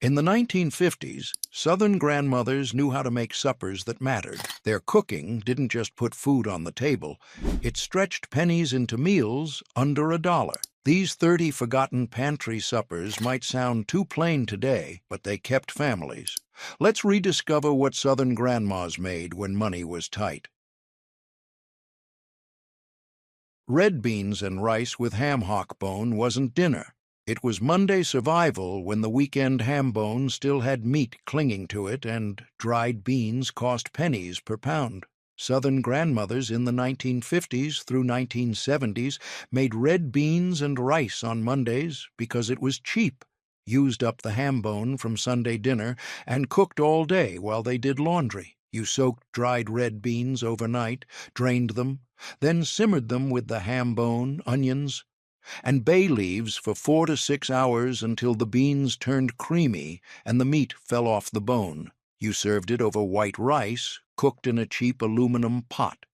In the 1950s, Southern grandmothers knew how to make suppers that mattered. Their cooking didn't just put food on the table, it stretched pennies into meals under $1. These 30 forgotten pantry suppers might sound too plain today, but they kept families. Let's rediscover what Southern grandmas made when money was tight. Red beans and rice with ham hock bone wasn't dinner. It was Monday survival when the weekend ham bone still had meat clinging to it and dried beans cost pennies per pound. Southern grandmothers in the 1950s through 1970s made red beans and rice on Mondays because it was cheap, used up the ham bone from Sunday dinner, and cooked all day while they did laundry. You soaked dried red beans overnight, drained them, then simmered them with the ham bone, onions, and bay leaves for 4 to 6 hours until the beans turned creamy and the meat fell off the bone. You served it over white rice, cooked in a cheap aluminum pot.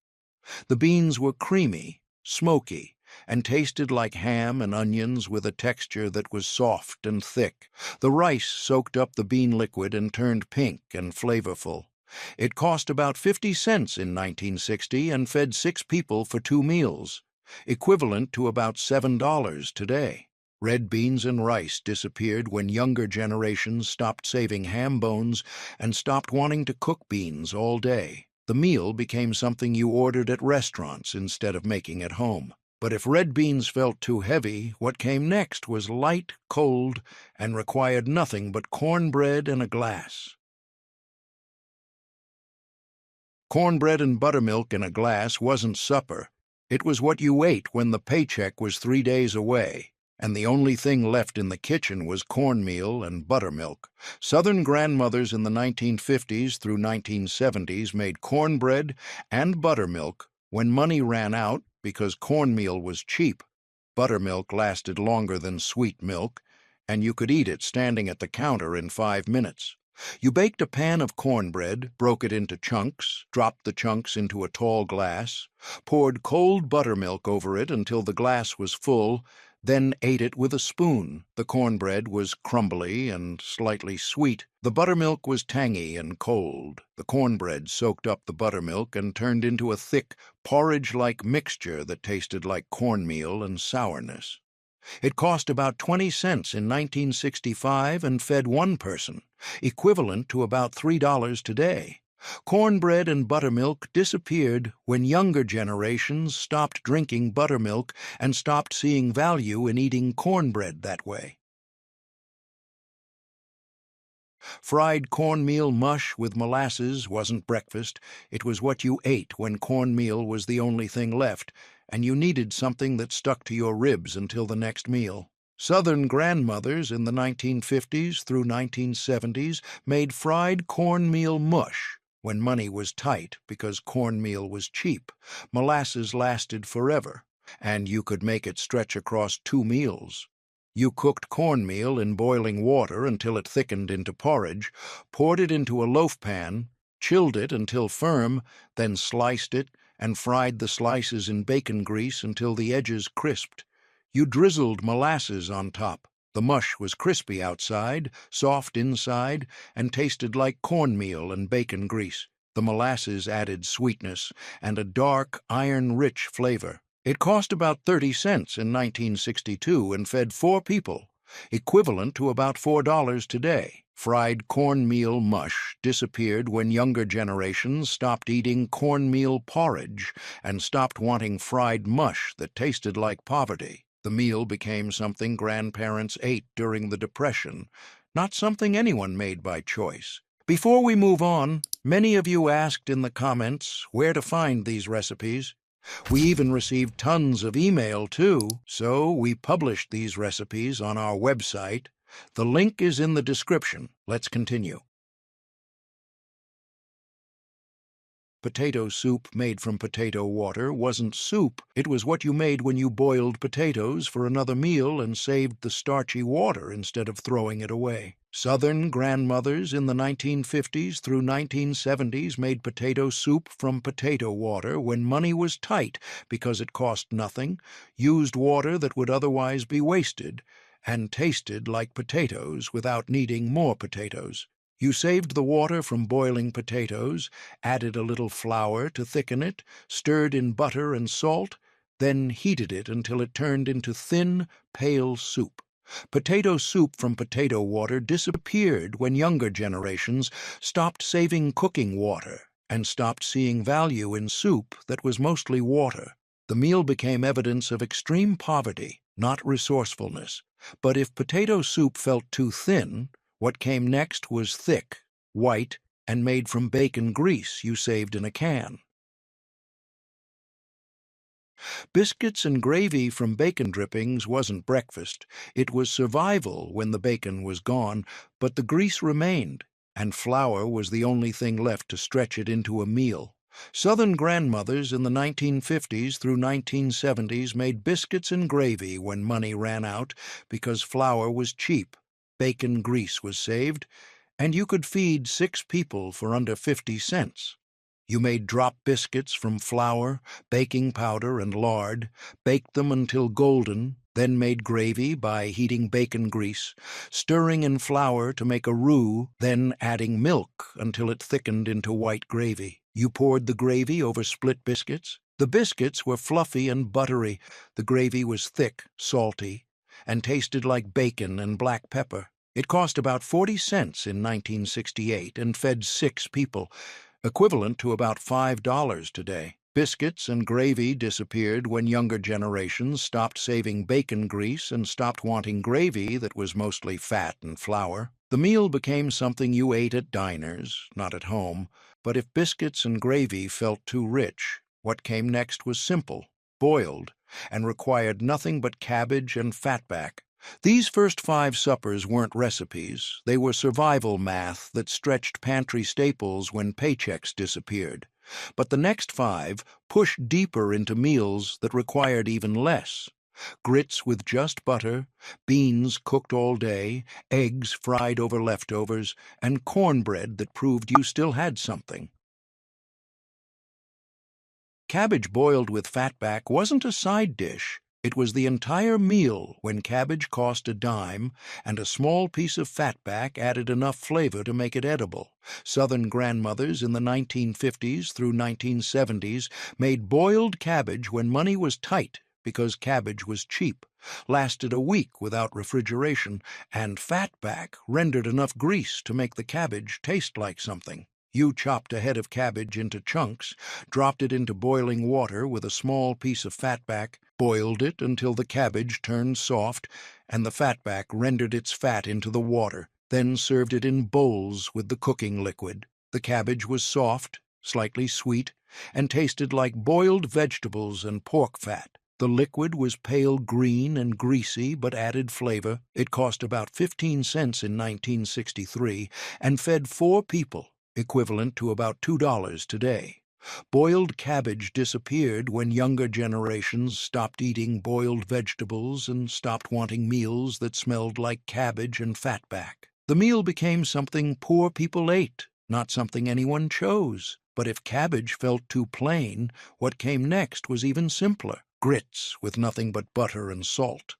The beans were creamy, smoky, and tasted like ham and onions with a texture that was soft and thick. The rice soaked up the bean liquid and turned pink and flavorful. It cost about 50 cents in 1960 and fed 6 people for 2 meals, equivalent to about $7 today. Red beans and rice disappeared when younger generations stopped saving ham bones and stopped wanting to cook beans all day. The meal became something you ordered at restaurants instead of making at home. But if red beans felt too heavy, what came next was light, cold, and required nothing but cornbread and a glass. Cornbread and buttermilk in a glass wasn't supper. It was what you ate when the paycheck was 3 days away, and the only thing left in the kitchen was cornmeal and buttermilk. Southern grandmothers in the 1950s through 1970s made cornbread and buttermilk when money ran out because cornmeal was cheap. Buttermilk lasted longer than sweet milk, and you could eat it standing at the counter in 5 minutes. You baked a pan of cornbread, broke it into chunks, dropped the chunks into a tall glass, poured cold buttermilk over it until the glass was full, then ate it with a spoon. The cornbread was crumbly and slightly sweet. The buttermilk was tangy and cold. The cornbread soaked up the buttermilk and turned into a thick, porridge-like mixture that tasted like cornmeal and sourness. It cost about 20 cents in 1965 and fed 1 person, equivalent to about $3 today. Cornbread and buttermilk disappeared when younger generations stopped drinking buttermilk and stopped seeing value in eating cornbread that way. Fried cornmeal mush with molasses wasn't breakfast. It was what you ate when cornmeal was the only thing left, and you needed something that stuck to your ribs until the next meal. Southern grandmothers in the 1950s through 1970s made fried cornmeal mush when money was tight because cornmeal was cheap. Molasses lasted forever, and you could make it stretch across 2 meals. You cooked cornmeal in boiling water until it thickened into porridge, poured it into a loaf pan, chilled it until firm, then sliced it and fried the slices in bacon grease until the edges crisped. You drizzled molasses on top. The mush was crispy outside, soft inside, and tasted like cornmeal and bacon grease. The molasses added sweetness and a dark, iron-rich flavor. It cost about 30 cents in 1962 and fed 4 people, equivalent to about $4 today. Fried cornmeal mush disappeared when younger generations stopped eating cornmeal porridge and stopped wanting fried mush that tasted like poverty. The meal became something grandparents ate during the Depression, not something anyone made by choice. Before we move on, many of you asked in the comments where to find these recipes. We even received tons of email, too, so we published these recipes on our website. The link is in the description. Let's continue. Potato soup made from potato water wasn't soup. It was what you made when you boiled potatoes for another meal and saved the starchy water instead of throwing it away. Southern grandmothers in the 1950s through 1970s made potato soup from potato water when money was tight because it cost nothing, used water that would otherwise be wasted, and tasted like potatoes without needing more potatoes. You saved the water from boiling potatoes, added a little flour to thicken it, stirred in butter and salt, then heated it until it turned into thin, pale soup. Potato soup from potato water disappeared when younger generations stopped saving cooking water and stopped seeing value in soup that was mostly water. The meal became evidence of extreme poverty, not resourcefulness. But if potato soup felt too thin, what came next was thick, white, and made from bacon grease you saved in a can. Biscuits and gravy from bacon drippings wasn't breakfast. It was survival when the bacon was gone, but the grease remained, and flour was the only thing left to stretch it into a meal. Southern grandmothers in the 1950s through 1970s made biscuits and gravy when money ran out because flour was cheap, bacon grease was saved, and you could feed 6 people for under 50 cents. You made drop biscuits from flour, baking powder, and lard, baked them until golden, then made gravy by heating bacon grease, stirring in flour to make a roux, then adding milk until it thickened into white gravy. You poured the gravy over split biscuits. The biscuits were fluffy and buttery. The gravy was thick, salty, and tasted like bacon and black pepper. It cost about 40 cents in 1968 and fed 6 people, equivalent to about $5 today. Biscuits and gravy disappeared when younger generations stopped saving bacon grease and stopped wanting gravy that was mostly fat and flour. The meal became something you ate at diners, not at home, but if biscuits and gravy felt too rich, what came next was simple, boiled, and required nothing but cabbage and fatback. These first 5 suppers weren't recipes, they were survival math that stretched pantry staples when paychecks disappeared. But the next 5 pushed deeper into meals that required even less. Grits with just butter, beans cooked all day, eggs fried over leftovers, and cornbread that proved you still had something. Cabbage boiled with fatback wasn't a side dish. It was the entire meal when cabbage cost a dime and a small piece of fatback added enough flavor to make it edible. Southern grandmothers in the 1950s through 1970s made boiled cabbage when money was tight because cabbage was cheap, lasted a week without refrigeration, and fatback rendered enough grease to make the cabbage taste like something. You chopped a head of cabbage into chunks, dropped it into boiling water with a small piece of fatback, boiled it until the cabbage turned soft, and the fatback rendered its fat into the water, then served it in bowls with the cooking liquid. The cabbage was soft, slightly sweet, and tasted like boiled vegetables and pork fat. The liquid was pale green and greasy but added flavor. It cost about 15 cents in 1963 and fed 4 people, equivalent to about $2 today. Boiled cabbage disappeared when younger generations stopped eating boiled vegetables and stopped wanting meals that smelled like cabbage and fatback. The meal became something poor people ate, not something anyone chose. But if cabbage felt too plain, what came next was even simpler: grits with nothing but butter and salt.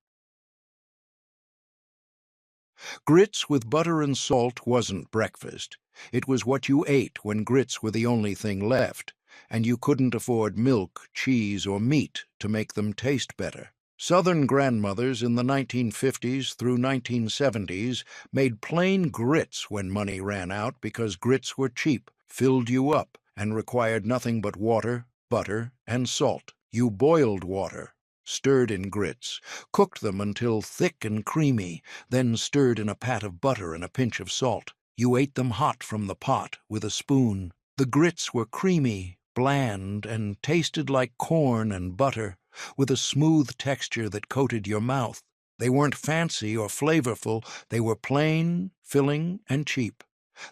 Grits with butter and salt wasn't breakfast. It was what you ate when grits were the only thing left, and you couldn't afford milk, cheese, or meat to make them taste better. Southern grandmothers in the 1950s through 1970s made plain grits when money ran out because grits were cheap, filled you up, and required nothing but water, butter, and salt. You boiled water, stirred in grits, cooked them until thick and creamy, then stirred in a pat of butter and a pinch of salt. You ate them hot from the pot with a spoon. The grits were creamy, bland, and tasted like corn and butter, with a smooth texture that coated your mouth. They weren't fancy or flavorful, they were plain, filling, and cheap.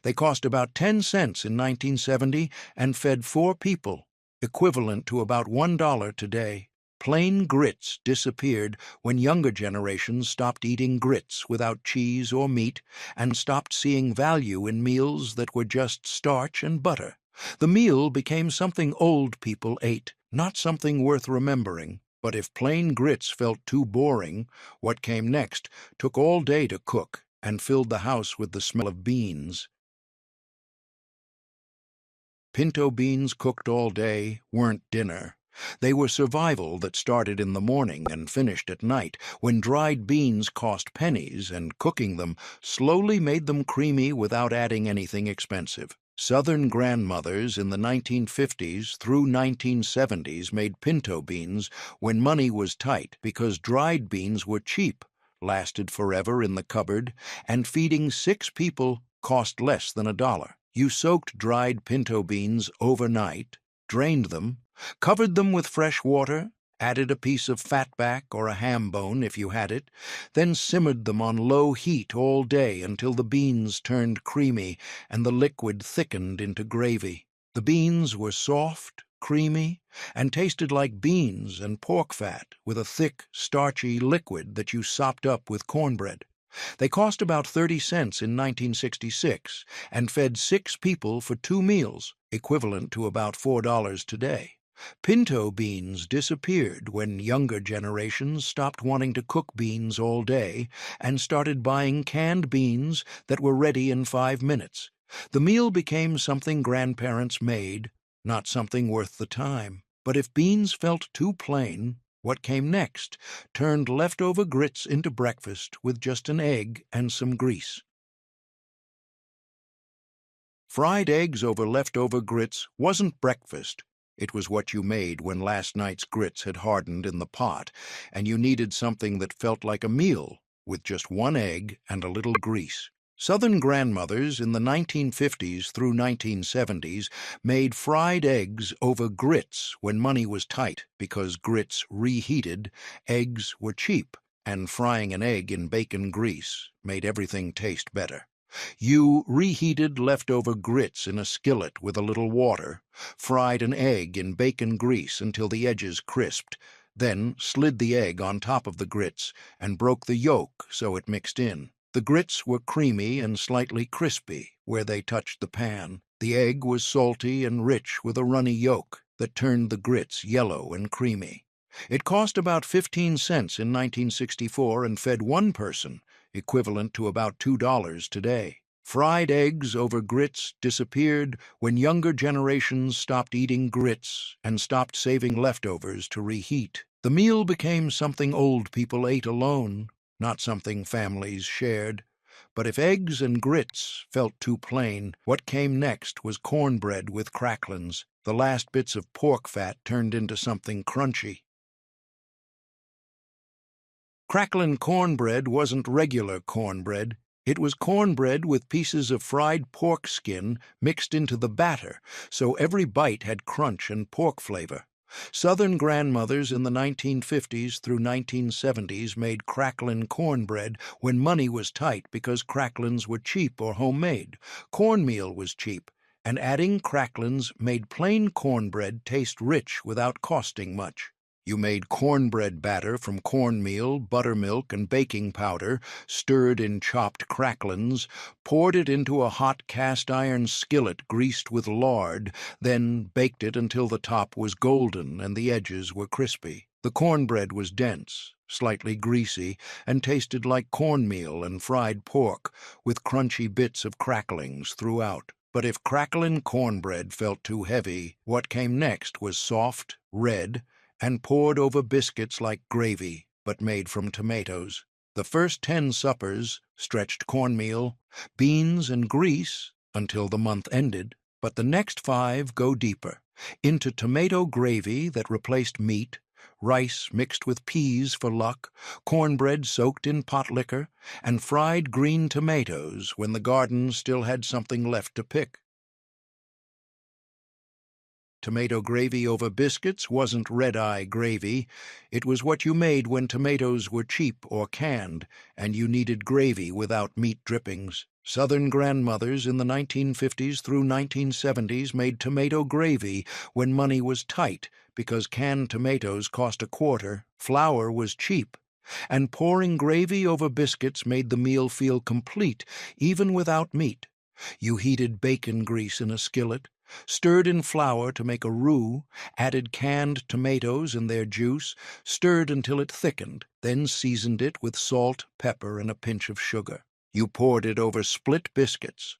They cost about 10 cents in 1970 and fed 4 people, equivalent to about $1 today. Plain grits disappeared when younger generations stopped eating grits without cheese or meat and stopped seeing value in meals that were just starch and butter. The meal became something old people ate, not something worth remembering. But if plain grits felt too boring, what came next took all day to cook and filled the house with the smell of beans. Pinto beans cooked all day weren't dinner. They were survival that started in the morning and finished at night, when dried beans cost pennies, and cooking them slowly made them creamy without adding anything expensive. Southern grandmothers in the 1950s through 1970s made pinto beans when money was tight because dried beans were cheap, lasted forever in the cupboard, and feeding 6 people cost less than $1. You soaked dried pinto beans overnight, drained them, covered them with fresh water, added a piece of fatback or a ham bone if you had it, then simmered them on low heat all day until the beans turned creamy and the liquid thickened into gravy. The beans were soft, creamy, and tasted like beans and pork fat with a thick, starchy liquid that you sopped up with cornbread. They cost about 30 cents in 1966 and fed 6 people for 2 meals, equivalent to about $4 today. Pinto beans disappeared when younger generations stopped wanting to cook beans all day and started buying canned beans that were ready in 5 minutes. The meal became something grandparents made, not something worth the time. But if beans felt too plain, what came next turned leftover grits into breakfast with just an egg and some grease. Fried eggs over leftover grits wasn't breakfast. It was what you made when last night's grits had hardened in the pot, and you needed something that felt like a meal, with just 1 egg and a little grease. Southern grandmothers in the 1950s through 1970s made fried eggs over grits when money was tight because grits reheated, eggs were cheap, and frying an egg in bacon grease made everything taste better. You reheated leftover grits in a skillet with a little water, fried an egg in bacon grease until the edges crisped, then slid the egg on top of the grits and broke the yolk so it mixed in. The grits were creamy and slightly crispy where they touched the pan. The egg was salty and rich with a runny yolk that turned the grits yellow and creamy. It cost about 15 cents in 1964 and fed 1 person, equivalent to about $2 today. Fried eggs over grits disappeared when younger generations stopped eating grits and stopped saving leftovers to reheat. The meal became something old people ate alone, not something families shared. But if eggs and grits felt too plain, what came next was cornbread with cracklins. The last bits of pork fat turned into something crunchy. Cracklin cornbread wasn't regular cornbread. It was cornbread with pieces of fried pork skin mixed into the batter, so every bite had crunch and pork flavor. Southern grandmothers in the 1950s through 1970s made cracklin cornbread when money was tight because cracklins were cheap or homemade. Cornmeal was cheap, and adding cracklins made plain cornbread taste rich without costing much. You made cornbread batter from cornmeal, buttermilk, and baking powder, stirred in chopped cracklins, poured it into a hot cast-iron skillet greased with lard, then baked it until the top was golden and the edges were crispy. The cornbread was dense, slightly greasy, and tasted like cornmeal and fried pork, with crunchy bits of cracklings throughout. But if cracklin cornbread felt too heavy, what came next was soft, red, and poured over biscuits like gravy, but made from tomatoes. The first 10 suppers stretched cornmeal, beans, and grease until the month ended, but the next 5 go deeper, into tomato gravy that replaced meat, rice mixed with peas for luck, cornbread soaked in pot liquor, and fried green tomatoes when the garden still had something left to pick. Tomato gravy over biscuits wasn't red-eye gravy. It was what you made when tomatoes were cheap or canned, and you needed gravy without meat drippings. Southern grandmothers in the 1950s through 1970s made tomato gravy when money was tight because canned tomatoes cost a quarter, flour was cheap, and pouring gravy over biscuits made the meal feel complete, even without meat. You heated bacon grease in a skillet, stirred in flour to make a roux, added canned tomatoes and their juice, stirred until it thickened, then seasoned it with salt, pepper, and a pinch of sugar. You poured it over split biscuits.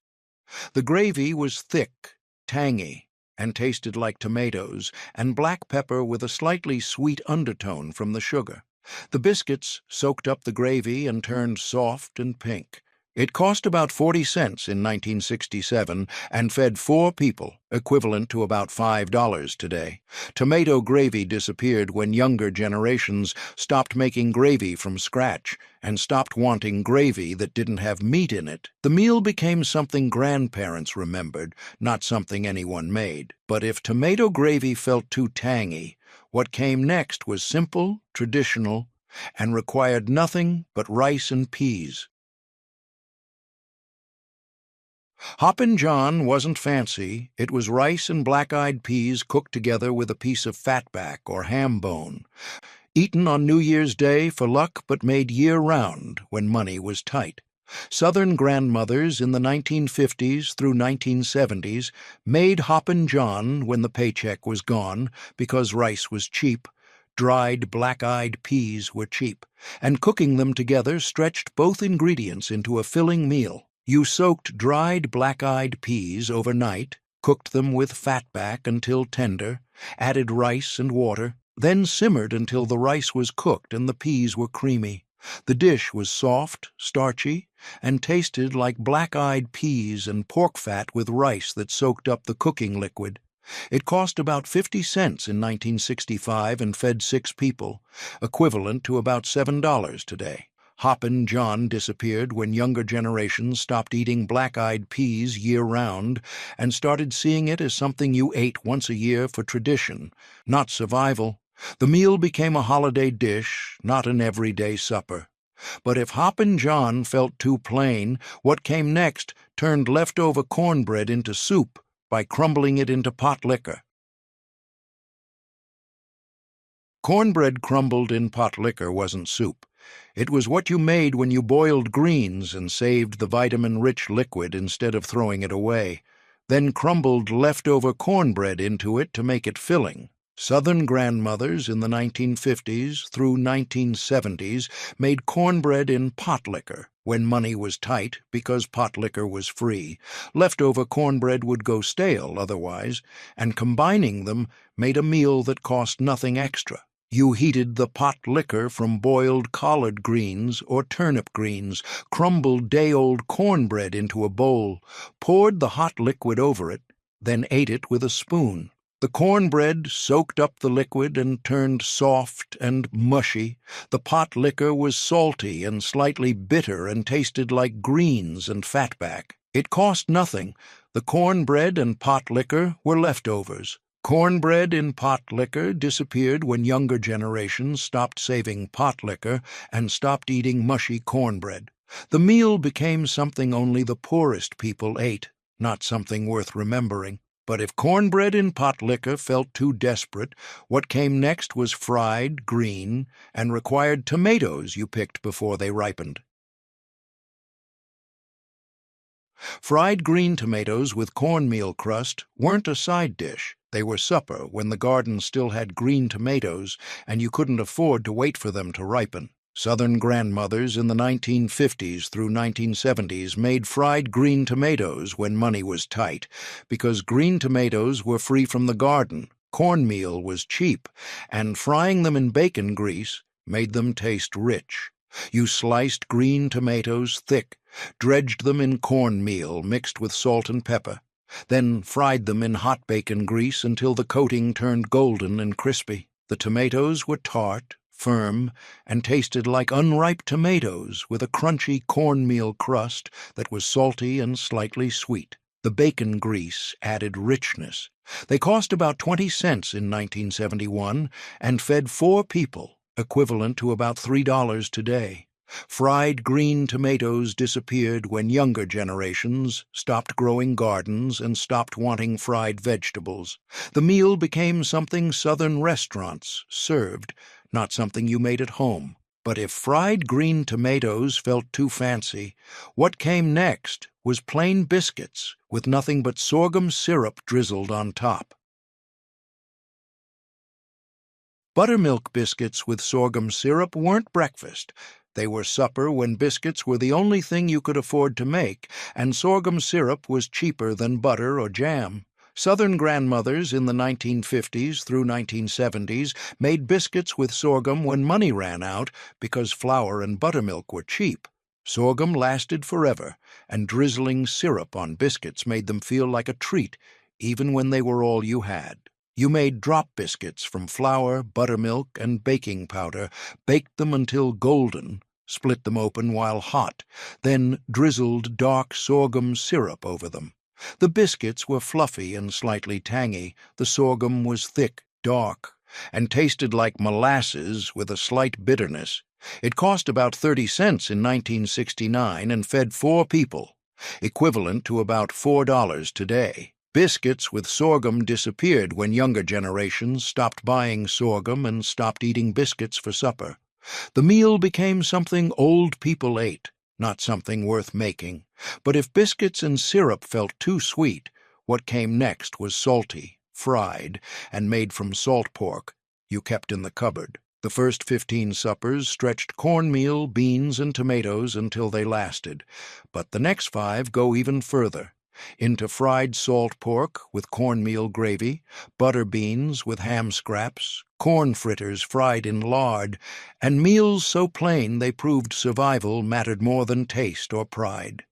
The gravy was thick, tangy, and tasted like tomatoes, and black pepper with a slightly sweet undertone from the sugar. The biscuits soaked up the gravy and turned soft and pink. It cost about 40 cents in 1967 and fed 4 people, equivalent to about $5 today. Tomato gravy disappeared when younger generations stopped making gravy from scratch and stopped wanting gravy that didn't have meat in it. The meal became something grandparents remembered, not something anyone made. But if tomato gravy felt too tangy, what came next was simple, traditional, and required nothing but rice and peas. Hoppin John wasn't fancy. It was rice and black-eyed peas cooked together with a piece of fatback or ham bone, eaten on New Year's Day for luck but made year-round when money was tight. Southern grandmothers in the 1950s through 1970s made Hoppin John when the paycheck was gone because rice was cheap. Dried black-eyed peas were cheap, and cooking them together stretched both ingredients into a filling meal. You soaked dried black-eyed peas overnight, cooked them with fatback until tender, added rice and water, then simmered until the rice was cooked and the peas were creamy. The dish was soft, starchy, and tasted like black-eyed peas and pork fat with rice that soaked up the cooking liquid. It cost about 50 cents in 1965 and fed 6 people, equivalent to about $7 today. Hoppin John disappeared when younger generations stopped eating black-eyed peas year-round and started seeing it as something you ate once a year for tradition, not survival. The meal became a holiday dish, not an everyday supper. But if Hoppin John felt too plain, what came next turned leftover cornbread into soup by crumbling it into pot liquor. Cornbread crumbled in pot liquor wasn't soup. It was what you made when you boiled greens and saved the vitamin-rich liquid instead of throwing it away, then crumbled leftover cornbread into it to make it filling. Southern grandmothers in the 1950s through 1970s made cornbread in pot liquor when money was tight because pot liquor was free. Leftover cornbread would go stale otherwise, and combining them made a meal that cost nothing extra. You heated the pot liquor from boiled collard greens or turnip greens, crumbled day-old cornbread into a bowl, poured the hot liquid over it, then ate it with a spoon. The cornbread soaked up the liquid and turned soft and mushy. The pot liquor was salty and slightly bitter and tasted like greens and fatback. It cost nothing. The cornbread and pot liquor were leftovers. Cornbread in pot liquor disappeared when younger generations stopped saving pot liquor and stopped eating mushy cornbread. The meal became something only the poorest people ate, not something worth remembering. But if cornbread in pot liquor felt too desperate, what came next was fried, green, and required tomatoes you picked before they ripened. Fried green tomatoes with cornmeal crust weren't a side dish. They were supper when the garden still had green tomatoes and you couldn't afford to wait for them to ripen. Southern grandmothers in the 1950s through 1970s made fried green tomatoes when money was tight because green tomatoes were free from the garden, cornmeal was cheap, and frying them in bacon grease made them taste rich. You sliced green tomatoes thick, dredged them in cornmeal mixed with salt and pepper, then fried them in hot bacon grease until the coating turned golden and crispy. The tomatoes were tart, firm, and tasted like unripe tomatoes with a crunchy cornmeal crust that was salty and slightly sweet. The bacon grease added richness. They cost about 20 cents in 1971 and fed 4 people, equivalent to about $3 today. Fried green tomatoes disappeared when younger generations stopped growing gardens and stopped wanting fried vegetables. The meal became something Southern restaurants served, not something you made at home. But if fried green tomatoes felt too fancy, what came next was plain biscuits with nothing but sorghum syrup drizzled on top. Buttermilk biscuits with sorghum syrup weren't breakfast. They were supper when biscuits were the only thing you could afford to make, and sorghum syrup was cheaper than butter or jam. Southern grandmothers in the 1950s through 1970s made biscuits with sorghum when money ran out because flour and buttermilk were cheap. Sorghum lasted forever, and drizzling syrup on biscuits made them feel like a treat, even when they were all you had. You made drop biscuits from flour, buttermilk, and baking powder, baked them until golden, split them open while hot, then drizzled dark sorghum syrup over them. The biscuits were fluffy and slightly tangy. The sorghum was thick, dark, and tasted like molasses with a slight bitterness. It cost about 30 cents in 1969 and fed 4 people, equivalent to about $4 today. Biscuits with sorghum disappeared when younger generations stopped buying sorghum and stopped eating biscuits for supper. The meal became something old people ate, not something worth making. But if biscuits and syrup felt too sweet, what came next was salty, fried, and made from salt pork you kept in the cupboard. The first 15 suppers stretched cornmeal, beans, and tomatoes until they lasted, but the next 5 go even further, into fried salt pork with cornmeal gravy, butter beans with ham scraps, corn fritters fried in lard, and meals so plain they proved survival mattered more than taste or pride.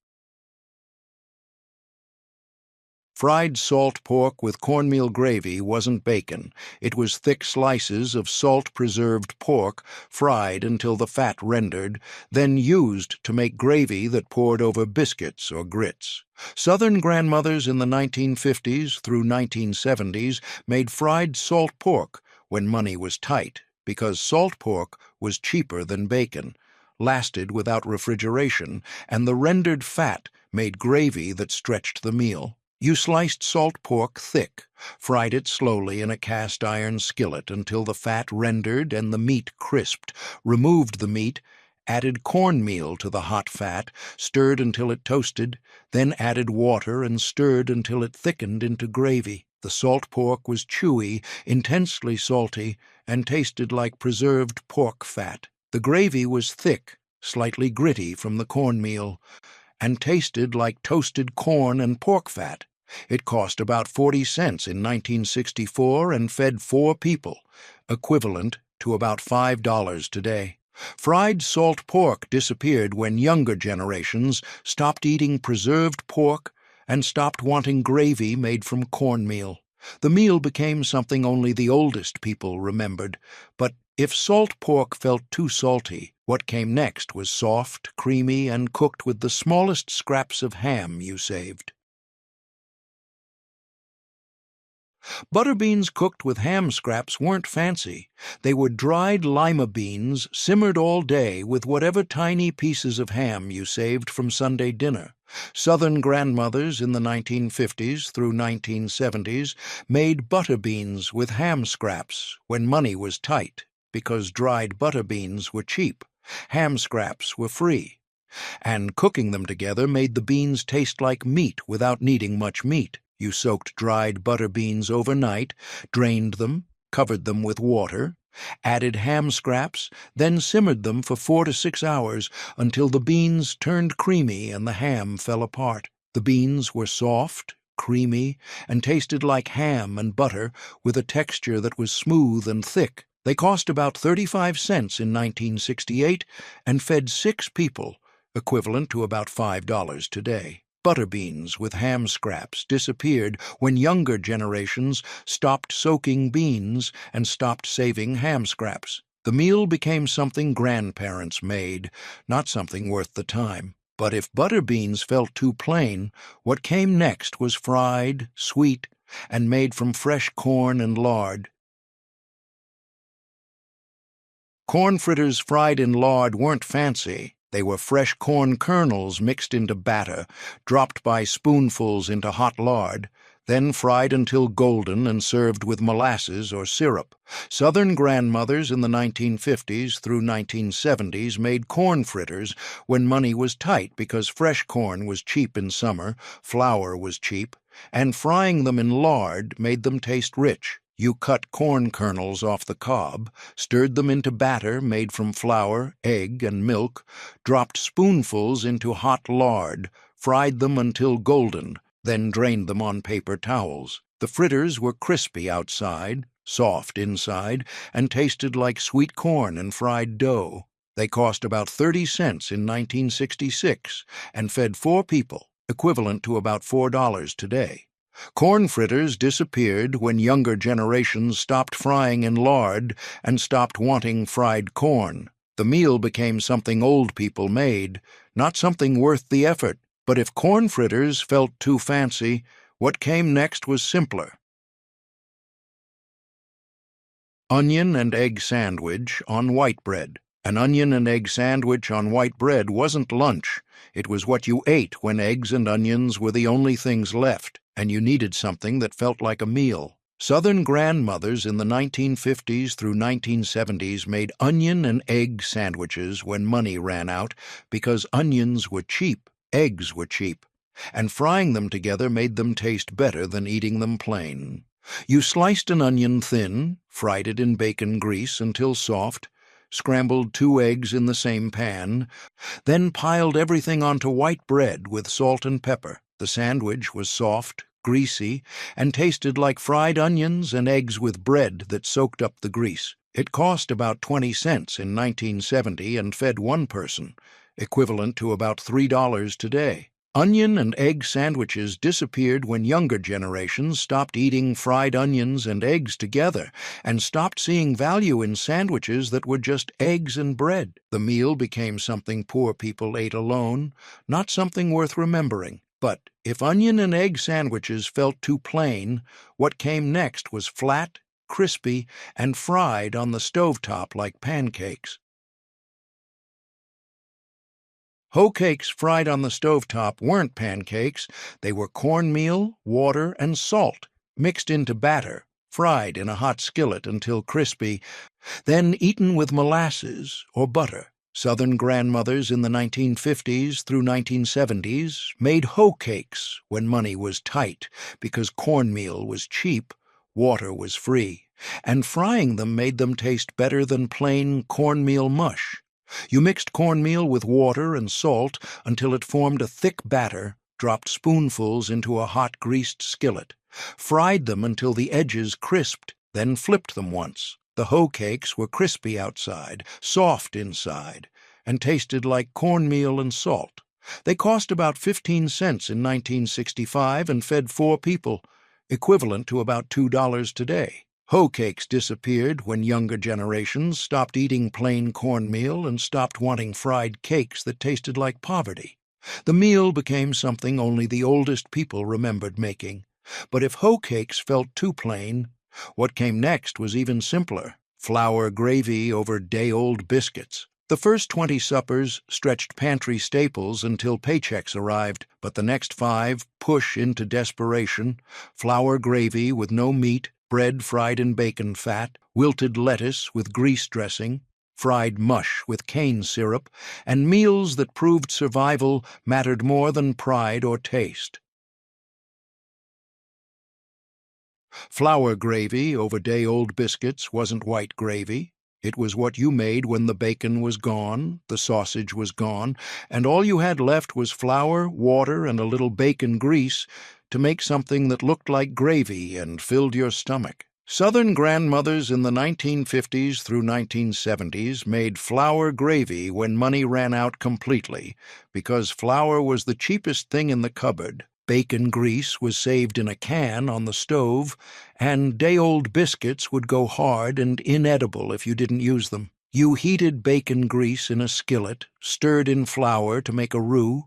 Fried salt pork with cornmeal gravy wasn't bacon. It was thick slices of salt-preserved pork fried until the fat rendered, then used to make gravy that poured over biscuits or grits. Southern grandmothers in the 1950s through 1970s made fried salt pork when money was tight, because salt pork was cheaper than bacon, lasted without refrigeration, and the rendered fat made gravy that stretched the meal. You sliced salt pork thick, fried it slowly in a cast-iron skillet until the fat rendered and the meat crisped, removed the meat, added cornmeal to the hot fat, stirred until it toasted, then added water and stirred until it thickened into gravy. The salt pork was chewy, intensely salty, and tasted like preserved pork fat. The gravy was thick, slightly gritty from the cornmeal, and tasted like toasted corn and pork fat. It cost about 40 cents in 1964 and fed 4 people, equivalent to about $5 today. Fried salt pork disappeared when younger generations stopped eating preserved pork and stopped wanting gravy made from cornmeal. The meal became something only the oldest people remembered, but if salt pork felt too salty, what came next was soft, creamy, and cooked with the smallest scraps of ham you saved. Butter beans cooked with ham scraps weren't fancy. They were dried lima beans simmered all day with whatever tiny pieces of ham you saved from Sunday dinner. Southern grandmothers in the 1950s through 1970s made butter beans with ham scraps when money was tight, because dried butter beans were cheap. Ham scraps were free, and cooking them together made the beans taste like meat without needing much meat. You soaked dried butter beans overnight, drained them, covered them with water, added ham scraps, then simmered them for 4 to 6 hours until the beans turned creamy and the ham fell apart. The beans were soft, creamy, and tasted like ham and butter with a texture that was smooth and thick. They cost about 35 cents in 1968 and fed 6 people, equivalent to about $5 today. Butter beans with ham scraps disappeared when younger generations stopped soaking beans and stopped saving ham scraps. The meal became something grandparents made, not something worth the time. But if butter beans felt too plain, what came next was fried, sweet, and made from fresh corn and lard. Corn fritters fried in lard weren't fancy. They were fresh corn kernels mixed into batter, dropped by spoonfuls into hot lard, then fried until golden and served with molasses or syrup. Southern grandmothers in the 1950s through 1970s made corn fritters when money was tight because fresh corn was cheap in summer, flour was cheap, and frying them in lard made them taste rich. You cut corn kernels off the cob, stirred them into batter made from flour, egg, and milk, dropped spoonfuls into hot lard, fried them until golden, then drained them on paper towels. The fritters were crispy outside, soft inside, and tasted like sweet corn and fried dough. They cost about 30 cents in 1966 and fed 4 people, equivalent to about $4 today. Corn fritters disappeared when younger generations stopped frying in lard and stopped wanting fried corn. The meal became something old people made, not something worth the effort. But if corn fritters felt too fancy, what came next was simpler. Onion and egg sandwich on white bread. An onion and egg sandwich on white bread wasn't lunch. It was what you ate when eggs and onions were the only things left, and you needed something that felt like a meal. Southern grandmothers in the 1950s through 1970s made onion and egg sandwiches when money ran out because onions were cheap, eggs were cheap, and frying them together made them taste better than eating them plain. You sliced an onion thin, fried it in bacon grease until soft, scrambled 2 eggs in the same pan, then piled everything onto white bread with salt and pepper. The sandwich was soft, greasy, and tasted like fried onions and eggs with bread that soaked up the grease. It cost about 20 cents in 1970 and fed 1 person, equivalent to about $3 today. Onion and egg sandwiches disappeared when younger generations stopped eating fried onions and eggs together and stopped seeing value in sandwiches that were just eggs and bread. The meal became something poor people ate alone, not something worth remembering. But if onion and egg sandwiches felt too plain, what came next was flat, crispy, and fried on the stovetop like pancakes. Hoe cakes fried on the stovetop weren't pancakes. They were cornmeal, water, and salt, mixed into batter, fried in a hot skillet until crispy, then eaten with molasses or butter. Southern grandmothers in the 1950s through 1970s made hoe cakes when money was tight because cornmeal was cheap, water was free, and frying them made them taste better than plain cornmeal mush. You mixed cornmeal with water and salt until it formed a thick batter, dropped spoonfuls into a hot greased skillet, fried them until the edges crisped, then flipped them once. The hoe cakes were crispy outside, soft inside, and tasted like cornmeal and salt. They cost about 15 cents in 1965 and fed 4 people, equivalent to about $2 today. Hoe cakes disappeared when younger generations stopped eating plain cornmeal and stopped wanting fried cakes that tasted like poverty. The meal became something only the oldest people remembered making. But if hoe cakes felt too plain, what came next was even simpler: flour gravy over day-old biscuits. The first 20 suppers stretched pantry staples until paychecks arrived, but the next 5 push into desperation: flour gravy with no meat, bread fried in bacon fat, wilted lettuce with grease dressing, fried mush with cane syrup, and meals that proved survival mattered more than pride or taste. Flour gravy over day-old biscuits wasn't white gravy. It was what you made when the bacon was gone, the sausage was gone, and all you had left was flour, water, and a little bacon grease to make something that looked like gravy and filled your stomach. Southern grandmothers in the 1950s through 1970s made flour gravy when money ran out completely because flour was the cheapest thing in the cupboard. Bacon grease was saved in a can on the stove, and day-old biscuits would go hard and inedible if you didn't use them. You heated bacon grease in a skillet, stirred in flour to make a roux,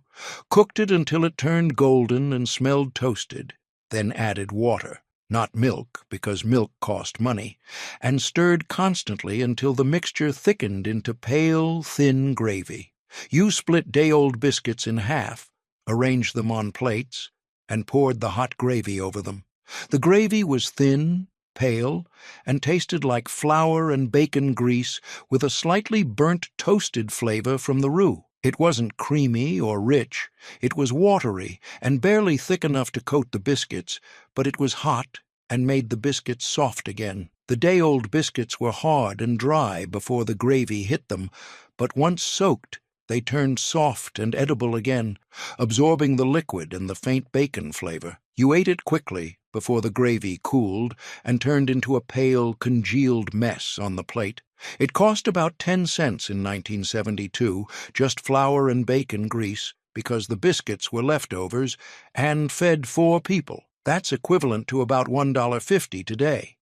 cooked it until it turned golden and smelled toasted, then added water, not milk because milk cost money, and stirred constantly until the mixture thickened into pale, thin gravy. You split day-old biscuits in half, arranged them on plates, and poured the hot gravy over them. The gravy was thin, pale, and tasted like flour and bacon grease with a slightly burnt toasted flavor from the roux. It wasn't creamy or rich. It was watery and barely thick enough to coat the biscuits, but it was hot and made the biscuits soft again. The day-old biscuits were hard and dry before the gravy hit them, but once soaked, they turned soft and edible again, absorbing the liquid and the faint bacon flavor. You ate it quickly before the gravy cooled and turned into a pale, congealed mess on the plate. It cost about 10 cents in 1972, just flour and bacon grease, because the biscuits were leftovers and fed 4 people. That's equivalent to about $1.50 today.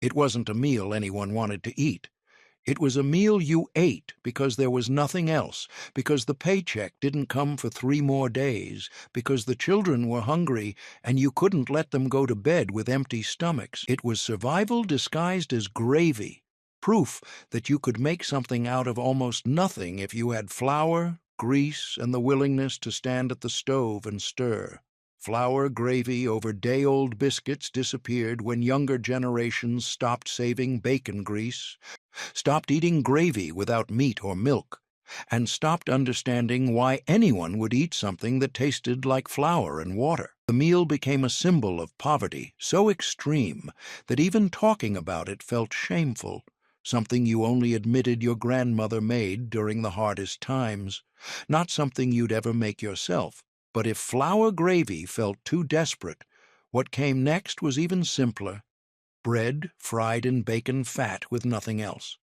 It wasn't a meal anyone wanted to eat. It was a meal you ate because there was nothing else, because the paycheck didn't come for 3 more days, because the children were hungry and you couldn't let them go to bed with empty stomachs. It was survival disguised as gravy, proof that you could make something out of almost nothing if you had flour, grease, and the willingness to stand at the stove and stir. Flour gravy over day-old biscuits disappeared when younger generations stopped saving bacon grease, stopped eating gravy without meat or milk, and stopped understanding why anyone would eat something that tasted like flour and water. The meal became a symbol of poverty so extreme that even talking about it felt shameful, something you only admitted your grandmother made during the hardest times, not something you'd ever make yourself. But if flour gravy felt too desperate, what came next was even simpler: bread fried in bacon fat with nothing else.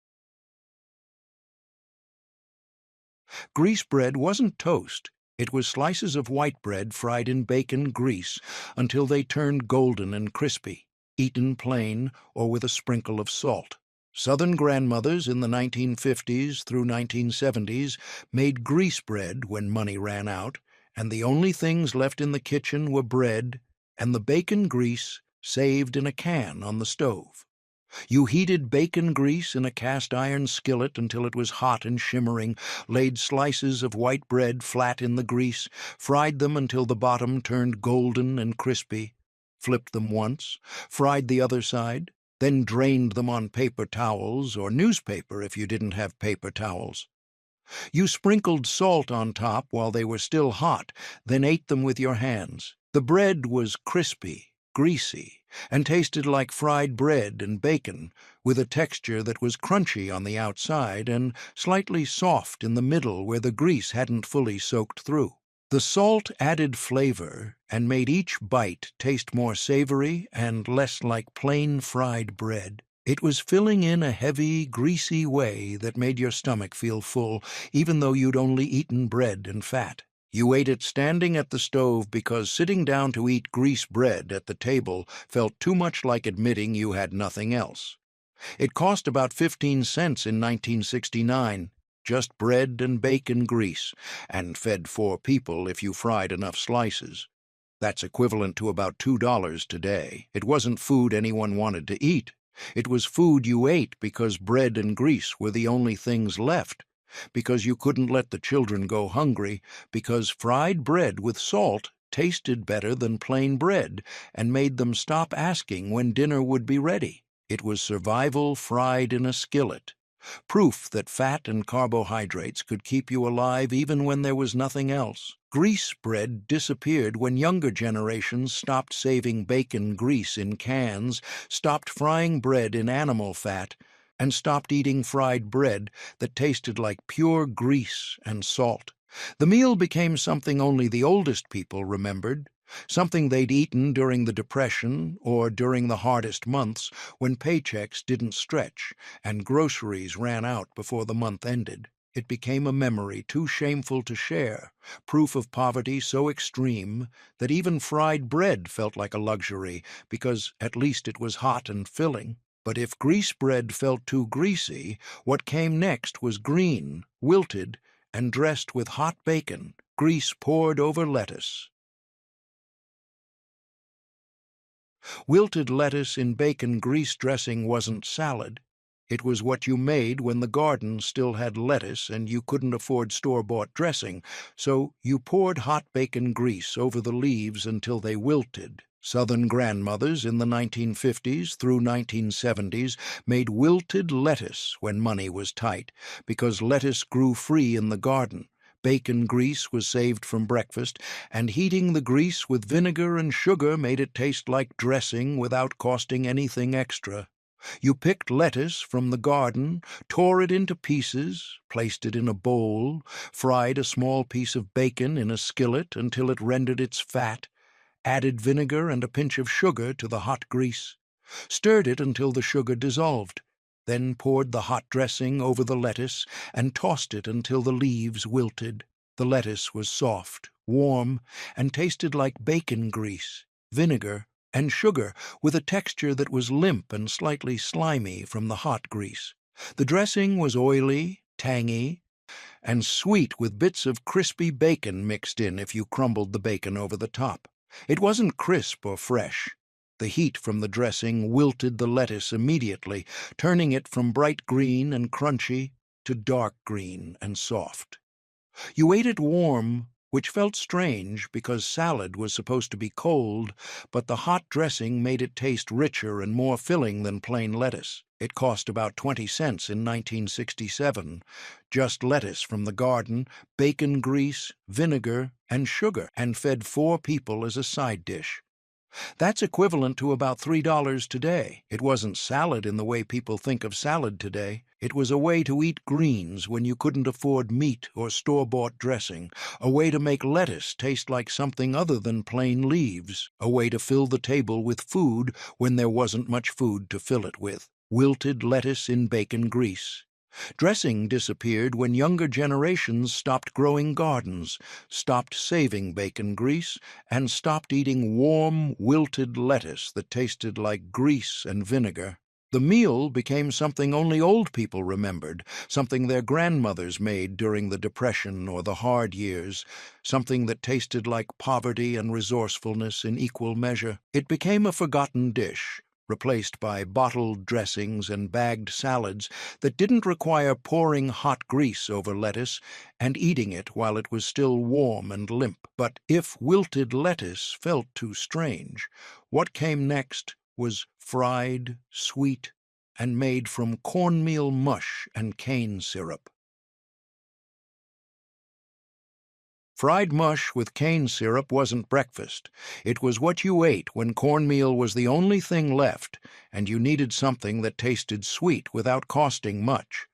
Grease bread wasn't toast. It was slices of white bread fried in bacon grease until they turned golden and crispy, eaten plain or with a sprinkle of salt. Southern grandmothers in the 1950s through 1970s made grease bread when money ran out, and the only things left in the kitchen were bread and the bacon grease saved in a can on the stove. You heated bacon grease in a cast-iron skillet until it was hot and shimmering, laid slices of white bread flat in the grease, fried them until the bottom turned golden and crispy, flipped them once, fried the other side, then drained them on paper towels or newspaper if you didn't have paper towels. You sprinkled salt on top while they were still hot, then ate them with your hands. The bread was crispy, greasy, and tasted like fried bread and bacon, with a texture that was crunchy on the outside and slightly soft in the middle where the grease hadn't fully soaked through. The salt added flavor and made each bite taste more savory and less like plain fried bread. It was filling in a heavy, greasy way that made your stomach feel full, even though you'd only eaten bread and fat. You ate it standing at the stove because sitting down to eat grease bread at the table felt too much like admitting you had nothing else. It cost about 15 cents in 1969, just bread and bacon grease, and fed 4 people if you fried enough slices. That's equivalent to about $2 today. It wasn't food anyone wanted to eat. It was food you ate because bread and grease were the only things left, because you couldn't let the children go hungry, because fried bread with salt tasted better than plain bread and made them stop asking when dinner would be ready. It was survival fried in a skillet, proof that fat and carbohydrates could keep you alive even when there was nothing else. Grease bread disappeared when younger generations stopped saving bacon grease in cans, stopped frying bread in animal fat, and stopped eating fried bread that tasted like pure grease and salt. The meal became something only the oldest people remembered, something they'd eaten during the Depression or during the hardest months when paychecks didn't stretch and groceries ran out before the month ended. It became a memory too shameful to share, proof of poverty so extreme that even fried bread felt like a luxury because at least it was hot and filling. But if grease bread felt too greasy, what came next was green, wilted, and dressed with hot bacon, grease poured over lettuce. Wilted lettuce in bacon grease dressing wasn't salad. It was what you made when the garden still had lettuce and you couldn't afford store-bought dressing, so you poured hot bacon grease over the leaves until they wilted. Southern grandmothers in the 1950s through 1970s made wilted lettuce when money was tight, because lettuce grew free in the garden. Bacon grease was saved from breakfast, and heating the grease with vinegar and sugar made it taste like dressing without costing anything extra. You picked lettuce from the garden, tore it into pieces, placed it in a bowl, fried a small piece of bacon in a skillet until it rendered its fat, added vinegar and a pinch of sugar to the hot grease, stirred it until the sugar dissolved, then poured the hot dressing over the lettuce and tossed it until the leaves wilted. The lettuce was soft, warm, and tasted like bacon grease, vinegar, and sugar, with a texture that was limp and slightly slimy from the hot grease. The dressing was oily, tangy, and sweet, with bits of crispy bacon mixed in if you crumbled the bacon over the top. It wasn't crisp or fresh. The heat from the dressing wilted the lettuce immediately, turning it from bright green and crunchy to dark green and soft. You ate it warm, which felt strange because salad was supposed to be cold, but the hot dressing made it taste richer and more filling than plain lettuce. It cost about 20 cents in 1967. Just lettuce from the garden, bacon grease, vinegar, and sugar, and fed 4 people as a side dish. That's equivalent to about $3 today. It wasn't salad in the way people think of salad today. It was a way to eat greens when you couldn't afford meat or store-bought dressing, a way to make lettuce taste like something other than plain leaves, a way to fill the table with food when there wasn't much food to fill it with. Wilted lettuce in bacon grease. Dressing disappeared when younger generations stopped growing gardens, stopped saving bacon grease, and stopped eating warm, wilted lettuce that tasted like grease and vinegar. The meal became something only old people remembered, something their grandmothers made during the Depression or the hard years, something that tasted like poverty and resourcefulness in equal measure. It became a forgotten dish, replaced by bottled dressings and bagged salads that didn't require pouring hot grease over lettuce and eating it while it was still warm and limp. But if wilted lettuce felt too strange, what came next was fried, sweet, and made from cornmeal mush and cane syrup. Fried mush with cane syrup wasn't breakfast. It was what you ate when cornmeal was the only thing left, and you needed something that tasted sweet without costing much.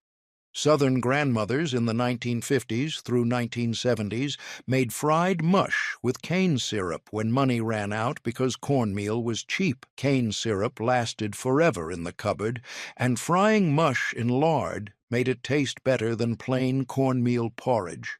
Southern grandmothers in the 1950s through 1970s made fried mush with cane syrup when money ran out because cornmeal was cheap. Cane syrup lasted forever in the cupboard, and frying mush in lard made it taste better than plain cornmeal porridge.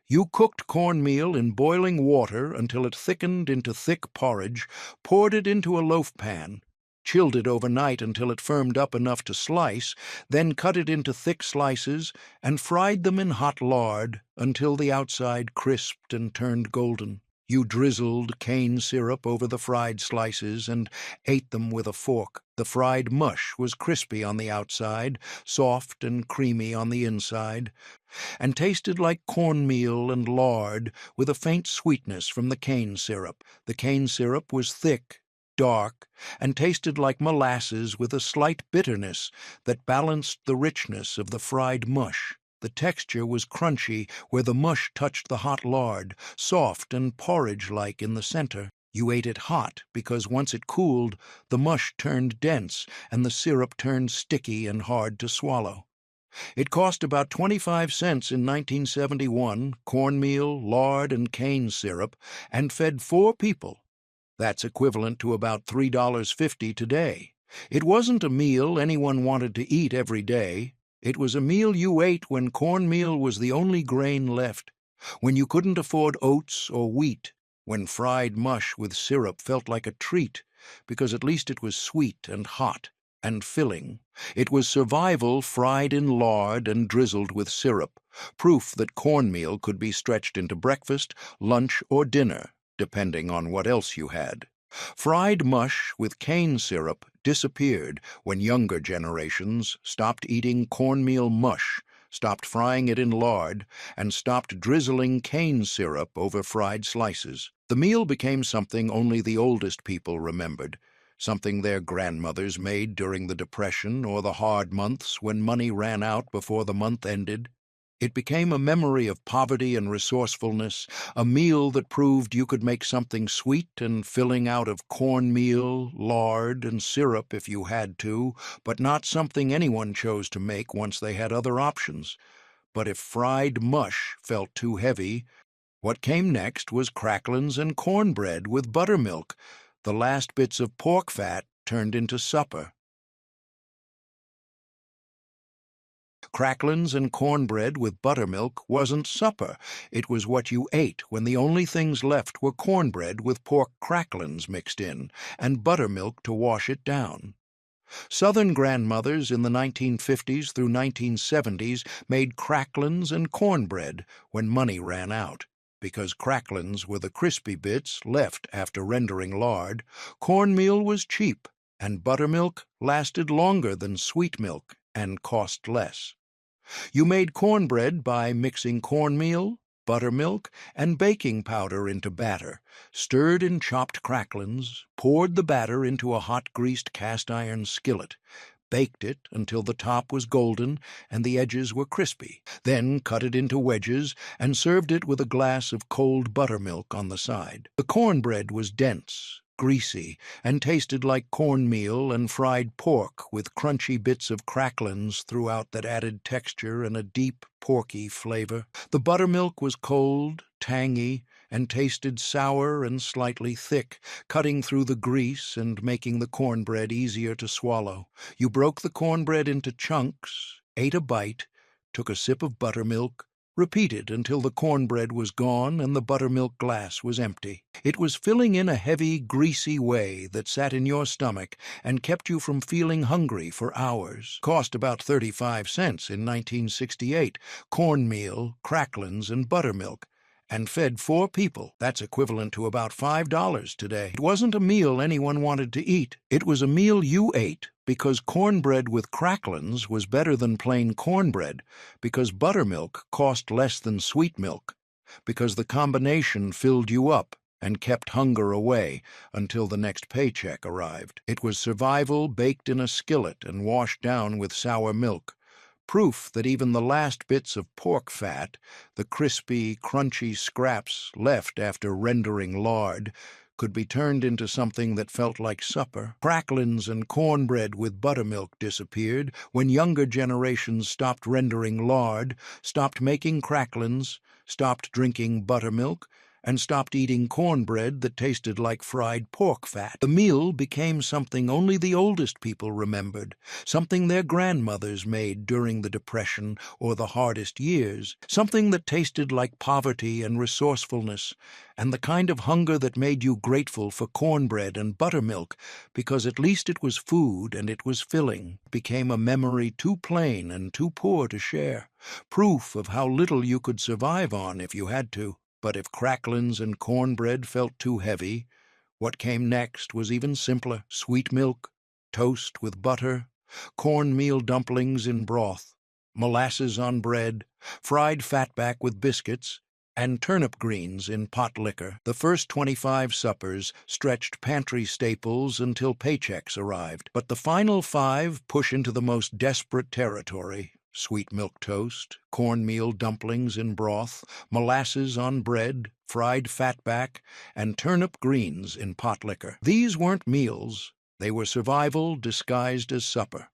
You cooked cornmeal in boiling water until it thickened into thick porridge, poured it into a loaf pan, chilled it overnight until it firmed up enough to slice, then cut it into thick slices and fried them in hot lard until the outside crisped and turned golden. You drizzled cane syrup over the fried slices and ate them with a fork. The fried mush was crispy on the outside, soft and creamy on the inside, and tasted like cornmeal and lard with a faint sweetness from the cane syrup. The cane syrup was thick, dark, and tasted like molasses with a slight bitterness that balanced the richness of the fried mush. The texture was crunchy where the mush touched the hot lard, soft and porridge-like in the center. You ate it hot because once it cooled, the mush turned dense and the syrup turned sticky and hard to swallow. It cost about 25 cents in 1971, cornmeal, lard, and cane syrup, and fed 4 people. That's equivalent to about $3.50 today. It wasn't a meal anyone wanted to eat every day. It was a meal you ate when cornmeal was the only grain left, when you couldn't afford oats or wheat, when fried mush with syrup felt like a treat, because at least it was sweet and hot and filling. It was survival fried in lard and drizzled with syrup, proof that cornmeal could be stretched into breakfast, lunch, or dinner, depending on what else you had. Fried mush with cane syrup disappeared when younger generations stopped eating cornmeal mush, stopped frying it in lard, and stopped drizzling cane syrup over fried slices. The meal became something only the oldest people remembered, something their grandmothers made during the Depression or the hard months when money ran out before the month ended. It became a memory of poverty and resourcefulness, a meal that proved you could make something sweet and filling out of cornmeal, lard, and syrup if you had to, but not something anyone chose to make once they had other options. But if fried mush felt too heavy, what came next was cracklins and cornbread with buttermilk, the last bits of pork fat turned into supper. Cracklins and cornbread with buttermilk wasn't supper. It was what you ate when the only things left were cornbread with pork cracklins mixed in, and buttermilk to wash it down. Southern grandmothers in the 1950s through 1970s made cracklins and cornbread when money ran out. Because cracklins were the crispy bits left after rendering lard, cornmeal was cheap, and buttermilk lasted longer than sweet milk and cost less. You made cornbread by mixing cornmeal, buttermilk, and baking powder into batter, stirred in chopped cracklins, poured the batter into a hot greased cast-iron skillet, baked it until the top was golden and the edges were crispy, then cut it into wedges and served it with a glass of cold buttermilk on the side. The cornbread was dense, greasy, and tasted like cornmeal and fried pork with crunchy bits of cracklins throughout that added texture and a deep, porky flavor. The buttermilk was cold, tangy, and tasted sour and slightly thick, cutting through the grease and making the cornbread easier to swallow. You broke the cornbread into chunks, ate a bite, took a sip of buttermilk, repeated until the cornbread was gone and the buttermilk glass was empty. It was filling in a heavy, greasy way that sat in your stomach and kept you from feeling hungry for hours. Cost about 35 cents in 1968, cornmeal, cracklins, and buttermilk, and fed 4 people. That's equivalent to about $5 today. It wasn't a meal anyone wanted to eat. It was a meal you ate because cornbread with cracklins was better than plain cornbread, because buttermilk cost less than sweet milk, because the combination filled you up and kept hunger away until the next paycheck arrived. It was survival baked in a skillet and washed down with sour milk. Proof that even the last bits of pork fat, the crispy, crunchy scraps left after rendering lard, could be turned into something that felt like supper. Cracklins and cornbread with buttermilk disappeared when younger generations stopped rendering lard, stopped making cracklins, stopped drinking buttermilk, and stopped eating cornbread that tasted like fried pork fat. The meal became something only the oldest people remembered, something their grandmothers made during the Depression or the hardest years, something that tasted like poverty and resourcefulness, and the kind of hunger that made you grateful for cornbread and buttermilk, because at least it was food and it was filling. It became a memory too plain and too poor to share, proof of how little you could survive on if you had to. But if cracklins and cornbread felt too heavy, what came next was even simpler: sweet milk, toast with butter, cornmeal dumplings in broth, molasses on bread, fried fatback with biscuits, and turnip greens in pot liquor. The first 25 suppers stretched pantry staples until paychecks arrived, but the final 5 push into the most desperate territory: sweet milk toast, cornmeal dumplings in broth, molasses on bread, fried fatback, and turnip greens in pot liquor. These weren't meals. They were survival disguised as supper.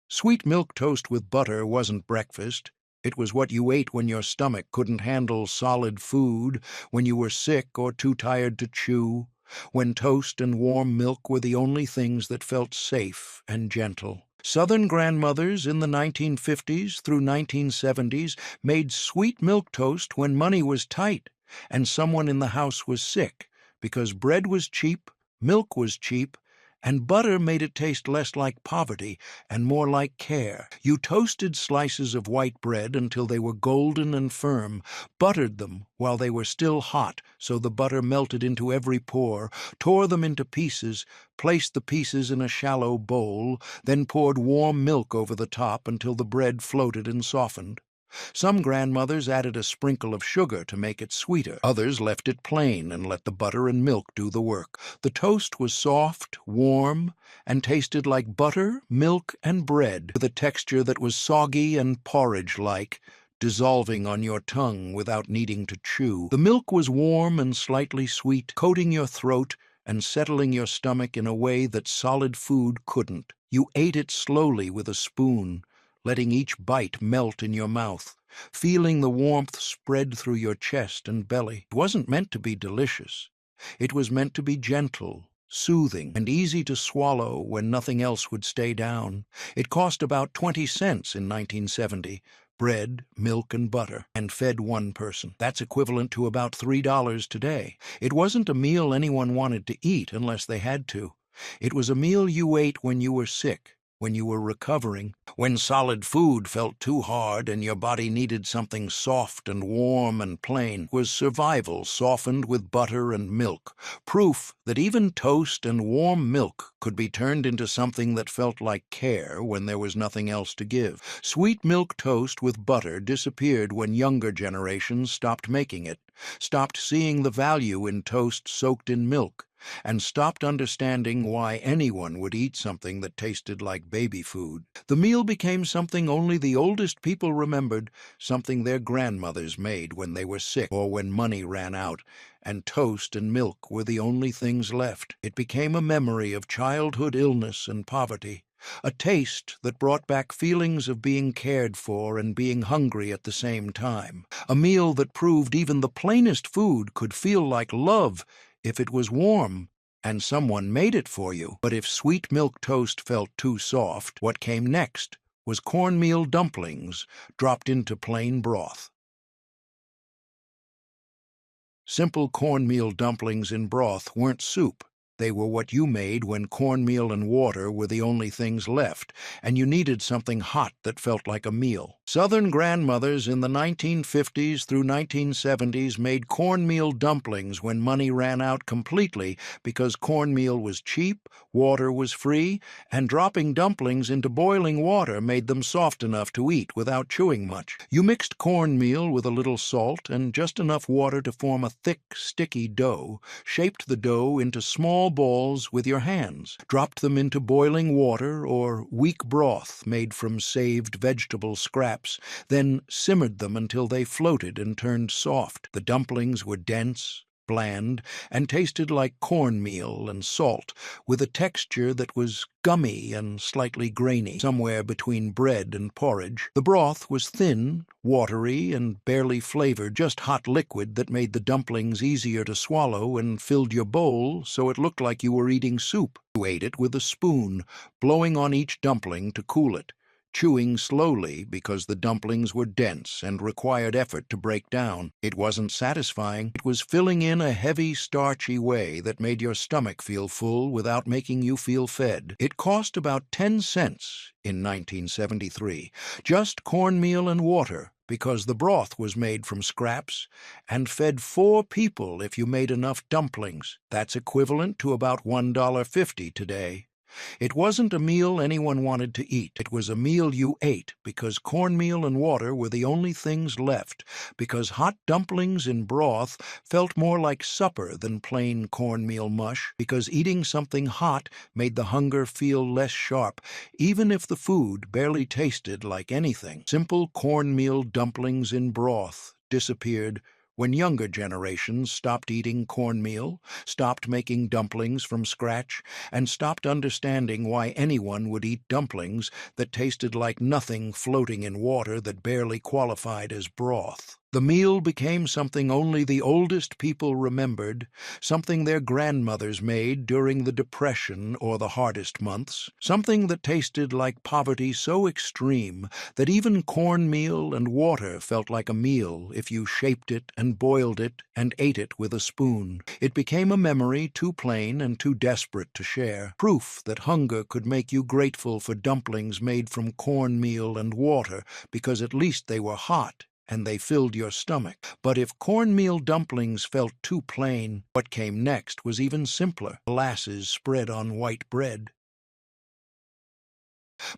Sweet milk toast with butter wasn't breakfast. It was what you ate when your stomach couldn't handle solid food, when you were sick or too tired to chew, when toast and warm milk were the only things that felt safe and gentle. Southern grandmothers in the 1950s through 1970s made sweet milk toast when money was tight and someone in the house was sick, because bread was cheap, milk was cheap, And butter made it taste less like poverty and more like care. You toasted slices of white bread until they were golden and firm, buttered them while they were still hot so the butter melted into every pore, tore them into pieces, placed the pieces in a shallow bowl, then poured warm milk over the top until the bread floated and softened. Some grandmothers added a sprinkle of sugar to make it sweeter. Others left it plain and let the butter and milk do the work. The toast was soft, warm, and tasted like butter, milk, and bread, with a texture that was soggy and porridge-like, dissolving on your tongue without needing to chew. The milk was warm and slightly sweet, coating your throat and settling your stomach in a way that solid food couldn't. You ate it slowly with a spoon, letting each bite melt in your mouth, feeling the warmth spread through your chest and belly. It wasn't meant to be delicious. It was meant to be gentle, soothing, and easy to swallow when nothing else would stay down. It cost about 20 cents in 1970, bread, milk, and butter, and fed one person. That's equivalent to about $3 today. It wasn't a meal anyone wanted to eat unless they had to. It was a meal you ate when you were sick, when you were recovering, when solid food felt too hard and your body needed something soft and warm and plain. It was survival softened with butter and milk, proof that even toast and warm milk could be turned into something that felt like care when there was nothing else to give. Sweet milk toast with butter disappeared when younger generations stopped making it, stopped seeing the value in toast soaked in milk, and stopped understanding why anyone would eat something that tasted like baby food. The meal became something only the oldest people remembered, something their grandmothers made when they were sick or when money ran out, and toast and milk were the only things left. It became a memory of childhood illness and poverty, a taste that brought back feelings of being cared for and being hungry at the same time, a meal that proved even the plainest food could feel like love if it was warm and someone made it for you. But if sweet milk toast felt too soft, what came next was cornmeal dumplings dropped into plain broth. Simple cornmeal dumplings in broth weren't soup. They were what you made when cornmeal and water were the only things left, and you needed something hot that felt like a meal. Southern grandmothers in the 1950s through 1970s made cornmeal dumplings when money ran out completely because cornmeal was cheap, water was free, and dropping dumplings into boiling water made them soft enough to eat without chewing much. You mixed cornmeal with a little salt and just enough water to form a thick, sticky dough, shaped the dough into small balls with your hands, dropped them into boiling water or weak broth made from saved vegetable scraps, then simmered them until they floated and turned soft. The dumplings were dense, bland, and tasted like cornmeal and salt, with a texture that was gummy and slightly grainy, somewhere between bread and porridge. The broth was thin, watery, and barely flavored, just hot liquid that made the dumplings easier to swallow and filled your bowl so it looked like you were eating soup. You ate it with a spoon, blowing on each dumpling to cool it, chewing slowly because the dumplings were dense and required effort to break down. It wasn't satisfying. It was filling in a heavy, starchy way that made your stomach feel full without making you feel fed. It cost about 10 cents in 1973, just cornmeal and water, because the broth was made from scraps and fed 4 people if you made enough dumplings. That's equivalent to about $1.50 today. It wasn't a meal anyone wanted to eat. It was a meal you ate because cornmeal and water were the only things left, because hot dumplings in broth felt more like supper than plain cornmeal mush, because eating something hot made the hunger feel less sharp, even if the food barely tasted like anything. Simple cornmeal dumplings in broth disappeared when younger generations stopped eating cornmeal, stopped making dumplings from scratch, and stopped understanding why anyone would eat dumplings that tasted like nothing floating in water that barely qualified as broth. The meal became something only the oldest people remembered, something their grandmothers made during the Depression or the hardest months, something that tasted like poverty so extreme that even cornmeal and water felt like a meal if you shaped it and boiled it and ate it with a spoon. It became a memory too plain and too desperate to share, proof that hunger could make you grateful for dumplings made from cornmeal and water because at least they were hot and they filled your stomach. But if cornmeal dumplings felt too plain, what came next was even simpler: molasses spread on white bread.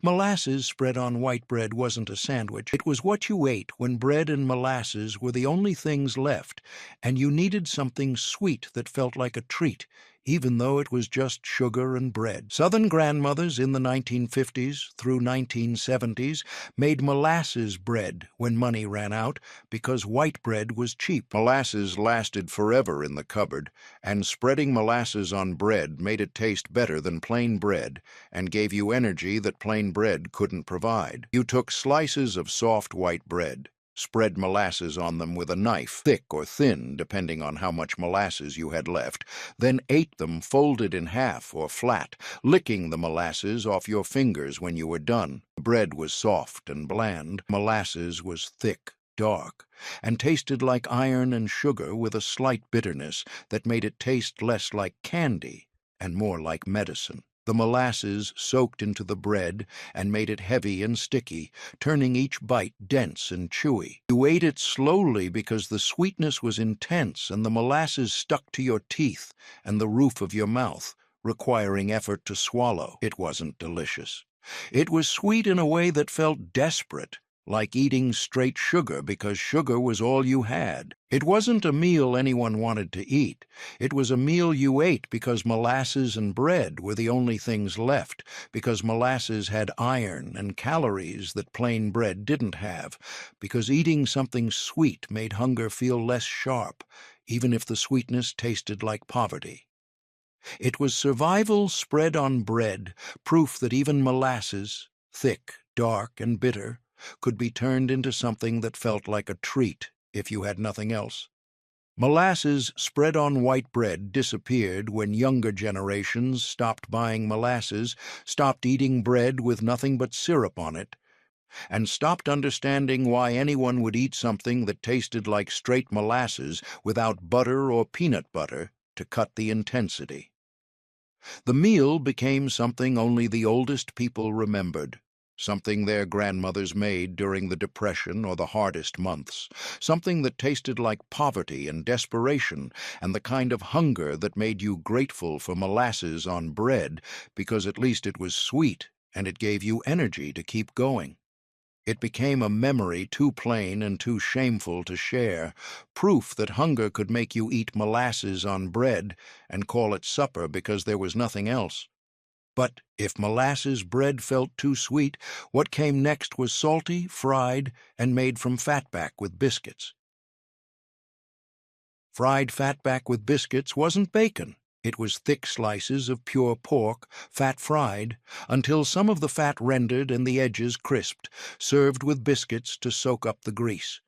Molasses spread on white bread wasn't a sandwich. It was what you ate when bread and molasses were the only things left, and you needed something sweet that felt like a treat, even though it was just sugar and bread. Southern grandmothers in the 1950s through 1970s made molasses bread when money ran out because white bread was cheap. Molasses lasted forever in the cupboard, and spreading molasses on bread made it taste better than plain bread and gave you energy that plain bread couldn't provide. You took slices of soft white bread, spread molasses on them with a knife, thick or thin depending on how much molasses you had left, then ate them folded in half or flat, licking the molasses off your fingers when you were done. Bread was soft and bland, molasses was thick, dark, and tasted like iron and sugar with a slight bitterness that made it taste less like candy and more like medicine. The molasses soaked into the bread and made it heavy and sticky, turning each bite dense and chewy. You ate it slowly because the sweetness was intense and the molasses stuck to your teeth and the roof of your mouth, requiring effort to swallow. It wasn't delicious. It was sweet in a way that felt desperate, like eating straight sugar because sugar was all you had. It wasn't a meal anyone wanted to eat. It was a meal you ate because molasses and bread were the only things left, because molasses had iron and calories that plain bread didn't have, because eating something sweet made hunger feel less sharp, even if the sweetness tasted like poverty. It was survival spread on bread, proof that even molasses, thick, dark, and bitter, could be turned into something that felt like a treat if you had nothing else. Molasses spread on white bread disappeared when younger generations stopped buying molasses, stopped eating bread with nothing but syrup on it, and stopped understanding why anyone would eat something that tasted like straight molasses without butter or peanut butter to cut the intensity. The meal became something only the oldest people remembered, something their grandmothers made during the Depression or the hardest months, something that tasted like poverty and desperation and the kind of hunger that made you grateful for molasses on bread because at least it was sweet and it gave you energy to keep going. It became a memory too plain and too shameful to share, proof that hunger could make you eat molasses on bread and call it supper because there was nothing else. But if molasses bread felt too sweet, what came next was salty, fried, and made from fatback with biscuits. Fried fatback with biscuits wasn't bacon. It was thick slices of pure pork, fat-fried, until some of the fat rendered and the edges crisped, served with biscuits to soak up the grease.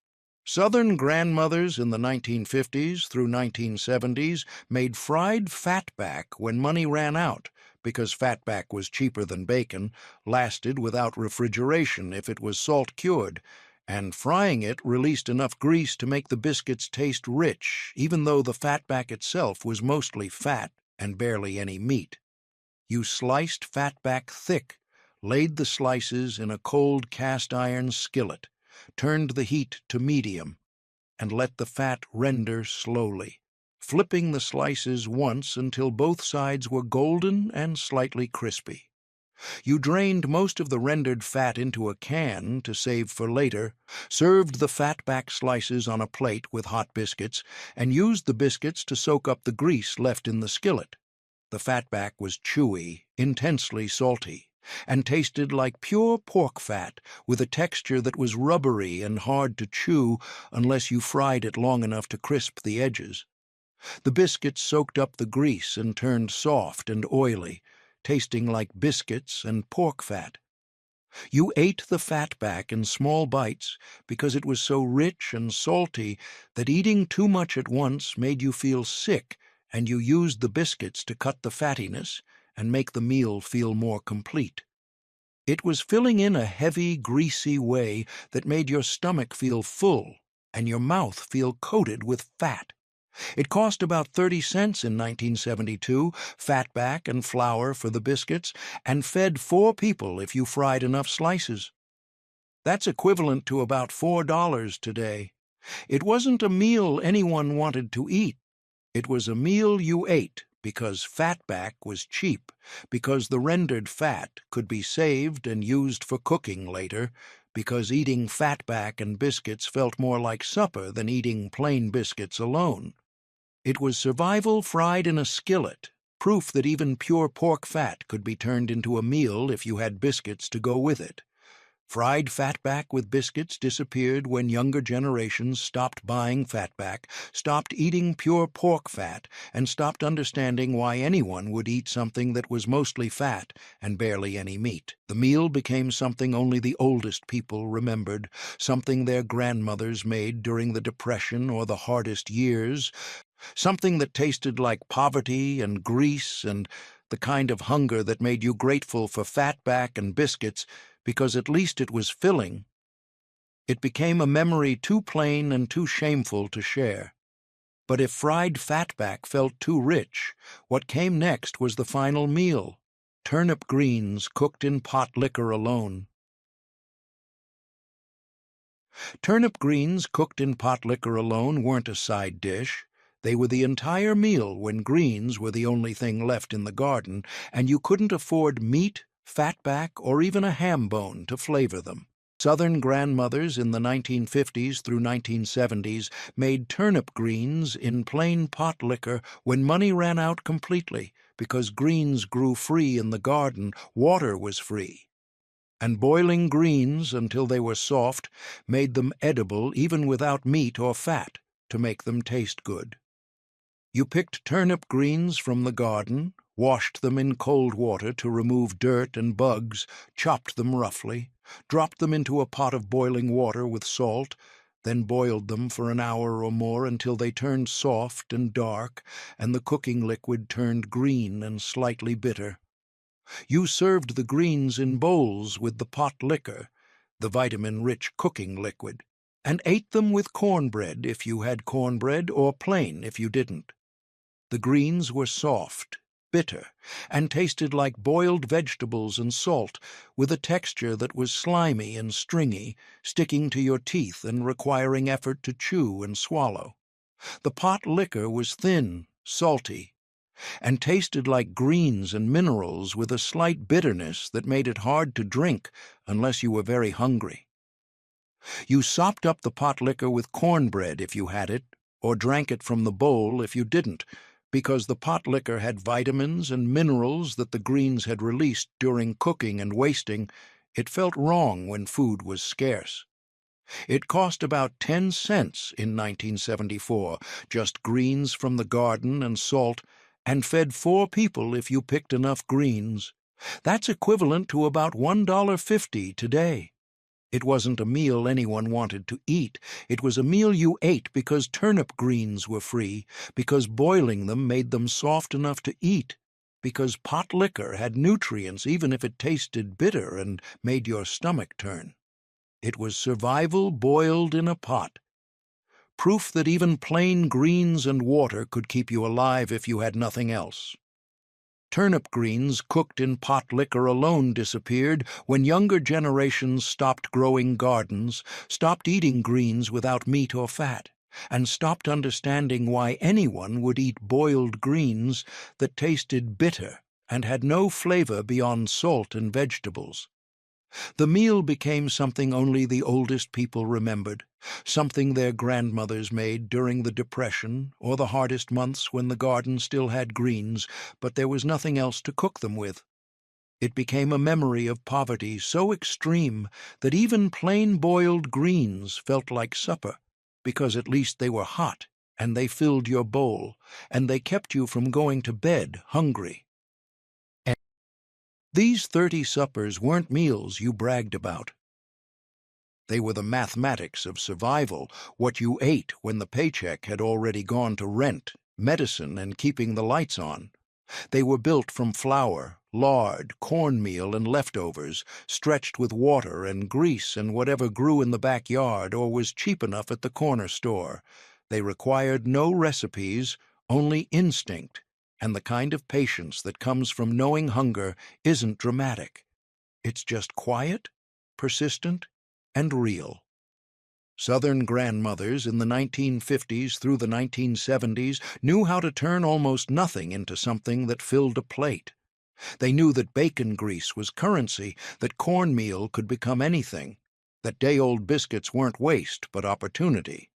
Southern grandmothers in the 1950s through 1970s made fried fatback when money ran out, because fatback was cheaper than bacon, lasted without refrigeration if it was salt-cured, and frying it released enough grease to make the biscuits taste rich, even though the fatback itself was mostly fat and barely any meat. You sliced fatback thick, laid the slices in a cold cast-iron skillet, turned the heat to medium, and let the fat render slowly, flipping the slices once until both sides were golden and slightly crispy. You drained most of the rendered fat into a can to save for later, served the fatback slices on a plate with hot biscuits, and used the biscuits to soak up the grease left in the skillet. The fatback was chewy, intensely salty, and tasted like pure pork fat with a texture that was rubbery and hard to chew unless you fried it long enough to crisp the edges. The biscuits soaked up the grease and turned soft and oily, tasting like biscuits and pork fat. You ate the fatback in small bites because it was so rich and salty that eating too much at once made you feel sick, and you used the biscuits to cut the fattiness and make the meal feel more complete. It was filling in a heavy, greasy way that made your stomach feel full and your mouth feel coated with fat. It cost about 30 cents in 1972, fatback and flour for the biscuits, and fed 4 people if you fried enough slices. That's equivalent to about $4 today. It wasn't a meal anyone wanted to eat. It was a meal you ate because fatback was cheap, because the rendered fat could be saved and used for cooking later, because eating fatback and biscuits felt more like supper than eating plain biscuits alone. It was survival fried in a skillet, proof that even pure pork fat could be turned into a meal if you had biscuits to go with it. Fried fatback with biscuits disappeared when younger generations stopped buying fatback, stopped eating pure pork fat, and stopped understanding why anyone would eat something that was mostly fat and barely any meat. The meal became something only the oldest people remembered, something their grandmothers made during the Depression or the hardest years, something that tasted like poverty and grease and the kind of hunger that made you grateful for fatback and biscuits because at least it was filling. It became a memory too plain and too shameful to share. But if fried fatback felt too rich, what came next was the final meal: turnip greens cooked in pot liquor alone. Turnip greens cooked in pot liquor alone weren't a side dish. They were the entire meal when greens were the only thing left in the garden, and you couldn't afford meat, fatback, or even a ham bone to flavor them. Southern grandmothers in the 1950s through 1970s made turnip greens in plain pot liquor when money ran out completely, because greens grew free in the garden, water was free. And boiling greens until they were soft made them edible even without meat or fat to make them taste good. You picked turnip greens from the garden, washed them in cold water to remove dirt and bugs, chopped them roughly, dropped them into a pot of boiling water with salt, then boiled them for an hour or more until they turned soft and dark and the cooking liquid turned green and slightly bitter. You served the greens in bowls with the pot liquor, the vitamin-rich cooking liquid, and ate them with cornbread if you had cornbread or plain if you didn't. The greens were soft, bitter, and tasted like boiled vegetables and salt, with a texture that was slimy and stringy, sticking to your teeth and requiring effort to chew and swallow. The pot liquor was thin, salty, and tasted like greens and minerals with a slight bitterness that made it hard to drink unless you were very hungry. You sopped up the pot liquor with cornbread if you had it, or drank it from the bowl if you didn't, because the pot liquor had vitamins and minerals that the greens had released during cooking and wasting. It felt wrong when food was scarce. It cost about 10 cents in 1974, just greens from the garden and salt, and fed 4 people if you picked enough greens. That's equivalent to about $1.50 today. It wasn't a meal anyone wanted to eat. It was a meal you ate because turnip greens were free, because boiling them made them soft enough to eat, because pot liquor had nutrients even if it tasted bitter and made your stomach turn. It was survival boiled in a pot. Proof that even plain greens and water could keep you alive if you had nothing else. Turnip greens cooked in pot liquor alone disappeared when younger generations stopped growing gardens, stopped eating greens without meat or fat, and stopped understanding why anyone would eat boiled greens that tasted bitter and had no flavor beyond salt and vegetables. The meal became something only the oldest people remembered, something their grandmothers made during the Depression or the hardest months when the garden still had greens, but there was nothing else to cook them with. It became a memory of poverty so extreme that even plain boiled greens felt like supper, because at least they were hot, and they filled your bowl, and they kept you from going to bed hungry. These 30 suppers weren't meals you bragged about. They were the mathematics of survival, what you ate when the paycheck had already gone to rent, medicine, and keeping the lights on. They were built from flour, lard, cornmeal, and leftovers, stretched with water and grease and whatever grew in the backyard or was cheap enough at the corner store. They required no recipes, only instinct, and the kind of patience that comes from knowing hunger isn't dramatic. It's just quiet, persistent, and real. Southern grandmothers in the 1950s through the 1970s knew how to turn almost nothing into something that filled a plate. They knew that bacon grease was currency, that cornmeal could become anything, that day-old biscuits weren't waste but opportunity.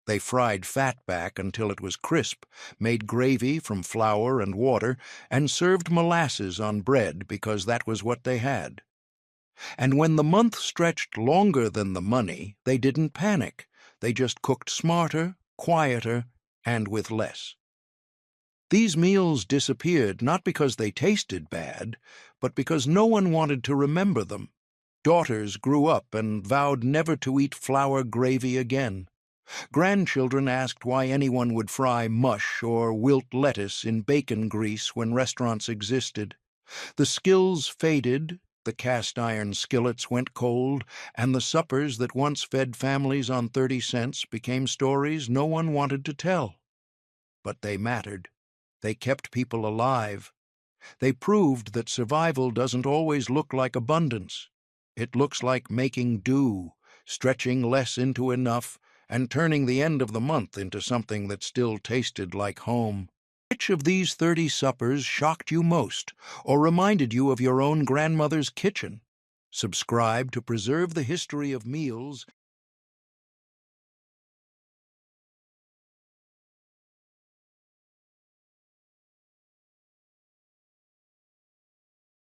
They fried fatback until it was crisp, made gravy from flour and water, and served molasses on bread because that was what they had. And when the month stretched longer than the money, they didn't panic. They just cooked smarter, quieter, and with less. These meals disappeared not because they tasted bad, but because no one wanted to remember them. Daughters grew up and vowed never to eat flour gravy again. Grandchildren asked why anyone would fry mush or wilt lettuce in bacon grease when restaurants existed. The skills faded, the cast-iron skillets went cold, and the suppers that once fed families on 30 cents became stories no one wanted to tell. But they mattered. They kept people alive. They proved that survival doesn't always look like abundance. It looks like making do, stretching less into enough, and turning the end of the month into something that still tasted like home. Which of these 30 suppers shocked you most, or reminded you of your own grandmother's kitchen? Subscribe to preserve the history of meals